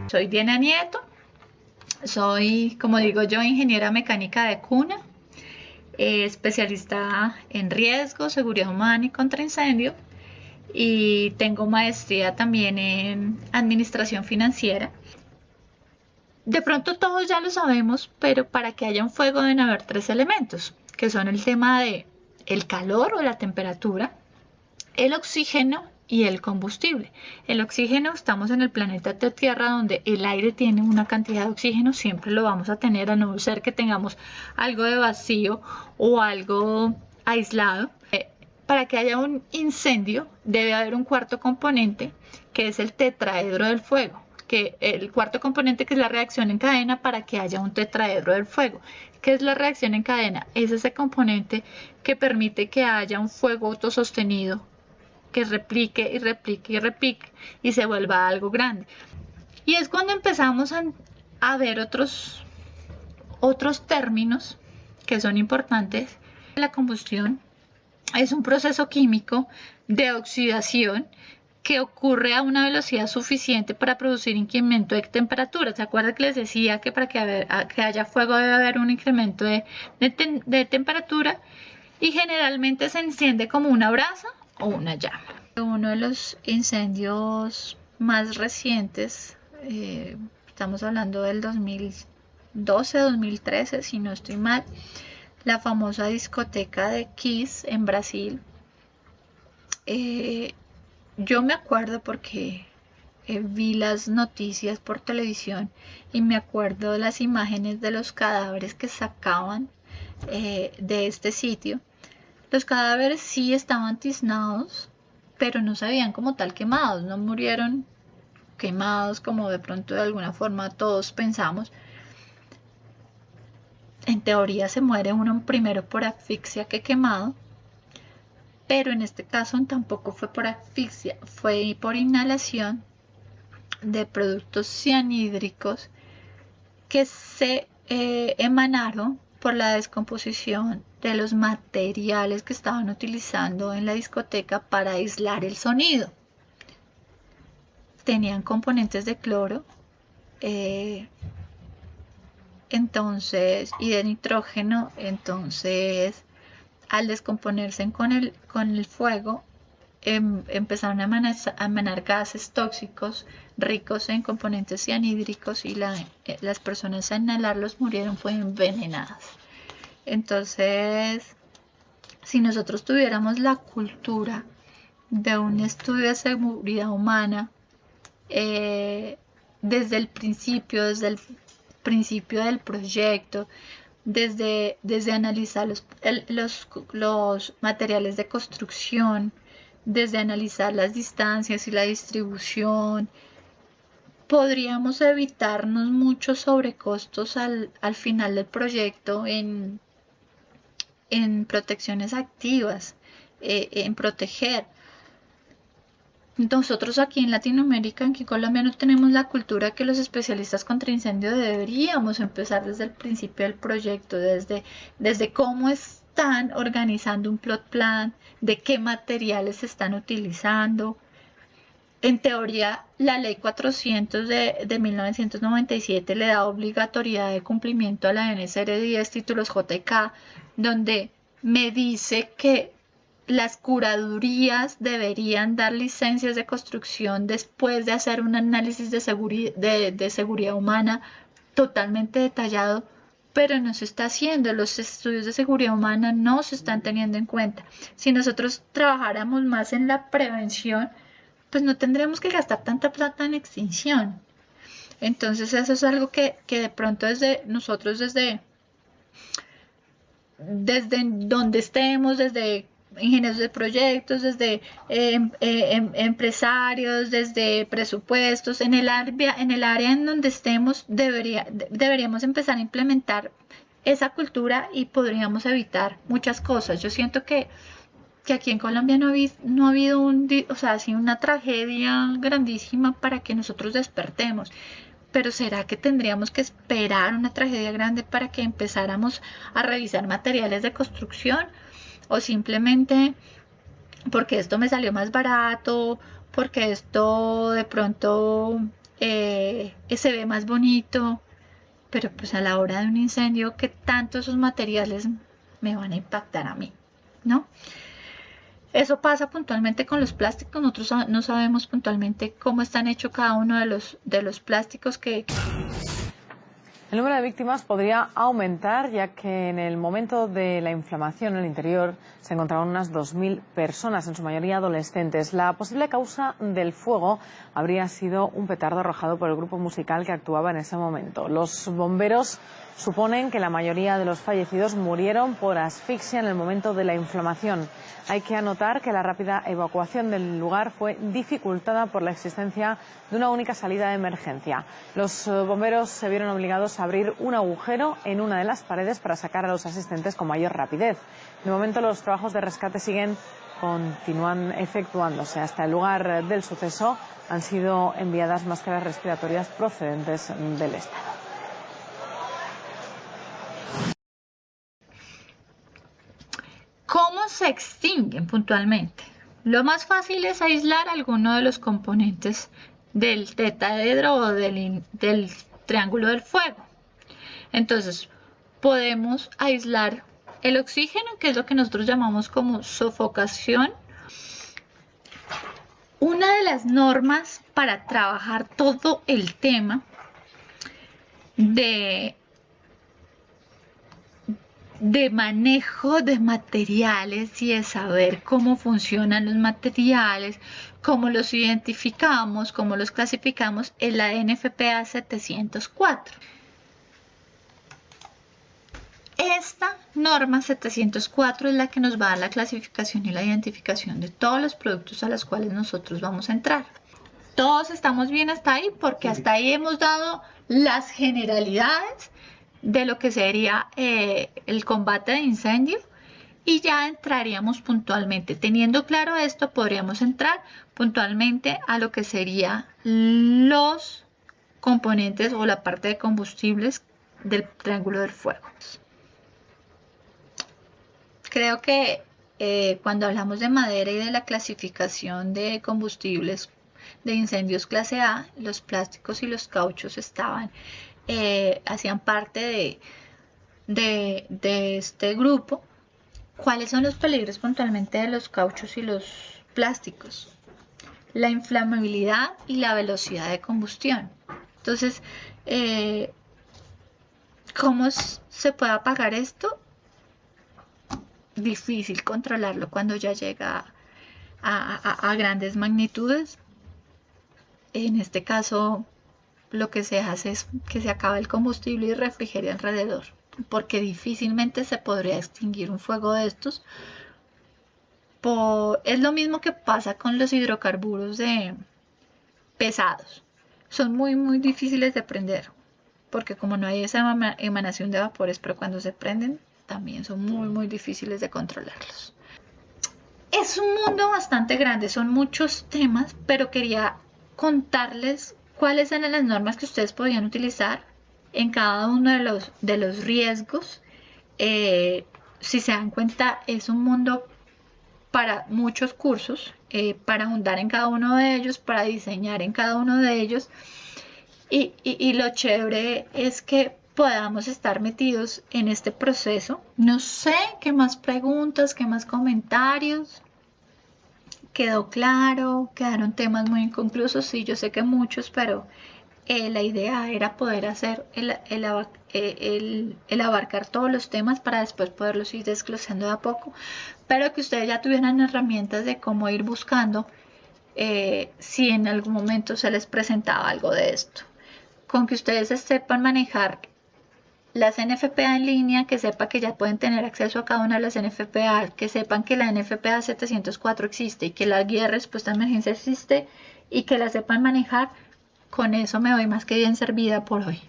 Soy Diana Nieto, soy, como digo yo, ingeniera mecánica de cuna, especialista en riesgo, seguridad humana y contra incendio, y tengo maestría también en administración financiera. De pronto todos ya lo sabemos, pero para que haya un fuego deben haber tres elementos, que son el tema de el calor o la temperatura, el oxígeno y el combustible. El oxígeno, estamos en el planeta Tierra donde el aire tiene una cantidad de oxígeno, siempre lo vamos a tener, a no ser que tengamos algo de vacío o algo aislado. Para que haya un incendio debe haber un cuarto componente, que es el tetraedro del fuego, que el cuarto componente, que es la reacción en cadena para que haya un tetraedro del fuego. ¿Qué es la reacción en cadena? Es ese componente que permite que haya un fuego autosostenido que replique y replique y replique y se vuelva algo grande. Y es cuando empezamos a ver otros términos que son importantes. La combustión es un proceso químico de oxidación que ocurre a una velocidad suficiente para producir incremento de temperatura. ¿Se acuerdan que les decía que para que haya fuego debe haber un incremento de temperatura? Y generalmente se enciende como una brasa o una llama. Uno de los incendios más recientes, estamos hablando del 2012-2013, si no estoy mal, la famosa discoteca de Kiss en Brasil. Yo me acuerdo porque vi las noticias por televisión y me acuerdo de las imágenes de los cadáveres que sacaban de este sitio. Los cadáveres sí estaban tiznados, pero no se veían como tal quemados, no murieron quemados como de pronto de alguna forma todos pensamos. En teoría se muere uno primero por asfixia que quemado, pero en este caso tampoco fue por asfixia, fue por inhalación de productos cianhídricos que se emanaron por la descomposición de los materiales que estaban utilizando en la discoteca para aislar el sonido. Tenían componentes de cloro, entonces, y de nitrógeno, entonces al descomponerse con el fuego, empezaron a emanar gases tóxicos ricos en componentes cianhídricos y las personas al inhalarlos murieron, fueron envenenadas. Entonces, si nosotros tuviéramos la cultura de un estudio de seguridad humana desde el principio del proyecto, desde analizar los materiales de construcción, desde analizar las distancias y la distribución, podríamos evitarnos muchos sobrecostos al final del proyecto en protecciones activas, en proteger. Nosotros aquí en Latinoamérica, aquí en Colombia, no tenemos la cultura que los especialistas contra incendio deberíamos empezar desde el principio del proyecto, desde cómo están organizando un plot plan, de qué materiales se están utilizando. En teoría, la ley 400 de 1997 le da obligatoriedad de cumplimiento a la NSR 10 títulos JK, donde me dice que las curadurías deberían dar licencias de construcción después de hacer un análisis de seguridad humana totalmente detallado, pero no se está haciendo. Los estudios de seguridad humana no se están teniendo en cuenta. Si nosotros trabajáramos más en la prevención, pues no tendríamos que gastar tanta plata en extinción. Entonces eso es algo que de pronto nosotros desde donde estemos, desde ingenieros de proyectos, desde empresarios, desde presupuestos, en el área en donde estemos, deberíamos empezar a implementar esa cultura y podríamos evitar muchas cosas. Yo siento que aquí en Colombia no ha habido una tragedia grandísima para que nosotros despertemos. Pero ¿será que tendríamos que esperar una tragedia grande para que empezáramos a revisar materiales de construcción? ¿O simplemente porque esto me salió más barato, porque esto de pronto se ve más bonito, pero pues a la hora de un incendio, ¿qué tanto esos materiales me van a impactar a mí? ¿No? Eso pasa puntualmente con los plásticos. Nosotros no sabemos puntualmente cómo están hechos cada uno de los plásticos que... El número de víctimas podría aumentar, ya que en el momento de la inflamación en el interior se encontraban unas 2.000 personas, en su mayoría adolescentes. La posible causa del fuego habría sido un petardo arrojado por el grupo musical que actuaba en ese momento. Los bomberos suponen que la mayoría de los fallecidos murieron por asfixia en el momento de la inflamación. Hay que anotar que la rápida evacuación del lugar fue dificultada por la existencia de una única salida de emergencia. Los bomberos se vieron obligados a abrir un agujero en una de las paredes para sacar a los asistentes con mayor rapidez. De momento los trabajos de rescate continúan efectuándose. Hasta el lugar del suceso han sido enviadas máscaras respiratorias procedentes del Estado. ¿Cómo se extinguen puntualmente? Lo más fácil es aislar alguno de los componentes del tetraedro o del triángulo del fuego. Entonces, podemos aislar el oxígeno, que es lo que nosotros llamamos como sofocación. Una de las normas para trabajar todo el tema de manejo de materiales y de saber cómo funcionan los materiales, cómo los identificamos, cómo los clasificamos, es la NFPA 704. Esta norma 704 es la que nos va a dar la clasificación y la identificación de todos los productos a los cuales nosotros vamos a entrar. Todos estamos bien hasta ahí, porque hasta ahí hemos dado las generalidades de lo que sería el combate de incendio, y ya entraríamos puntualmente. Teniendo claro esto, podríamos entrar puntualmente a lo que sería los componentes o la parte de combustibles del triángulo del fuego. Creo que cuando hablamos de madera y de la clasificación de combustibles de incendios clase A, los plásticos y los cauchos hacían parte de este grupo. ¿Cuáles son los peligros puntualmente de los cauchos y los plásticos? La inflamabilidad y la velocidad de combustión. Entonces, ¿cómo se puede apagar esto? Difícil controlarlo cuando ya llega a grandes magnitudes. En este caso, lo que se hace es que se acaba el combustible y refrigeria alrededor, porque difícilmente se podría extinguir un fuego de estos. Es lo mismo que pasa con los hidrocarburos pesados. Son muy difíciles de prender, porque como no hay esa emanación de vapores, pero cuando se prenden también son muy difíciles de controlarlos. Es un mundo bastante grande, son muchos temas, pero quería contarles cuáles eran las normas que ustedes podían utilizar en cada uno de los riesgos. Si se dan cuenta, es un mundo para muchos cursos, para ahondar en cada uno de ellos, para diseñar en cada uno de ellos. Y lo chévere es que podamos estar metidos en este proceso. No sé qué más preguntas, qué más comentarios. ¿Quedó claro? ¿Quedaron temas muy inconclusos? Sí, yo sé que muchos, pero la idea era poder hacer el abarcar todos los temas para después poderlos ir desglosando de a poco, pero que ustedes ya tuvieran herramientas de cómo ir buscando si en algún momento se les presentaba algo de esto. Con que ustedes sepan manejar las NFPA en línea, que sepan que ya pueden tener acceso a cada una de las NFPA, que sepan que la NFPA 704 existe y que la guía de respuesta a emergencia existe y que la sepan manejar, con eso me doy más que bien servida por hoy.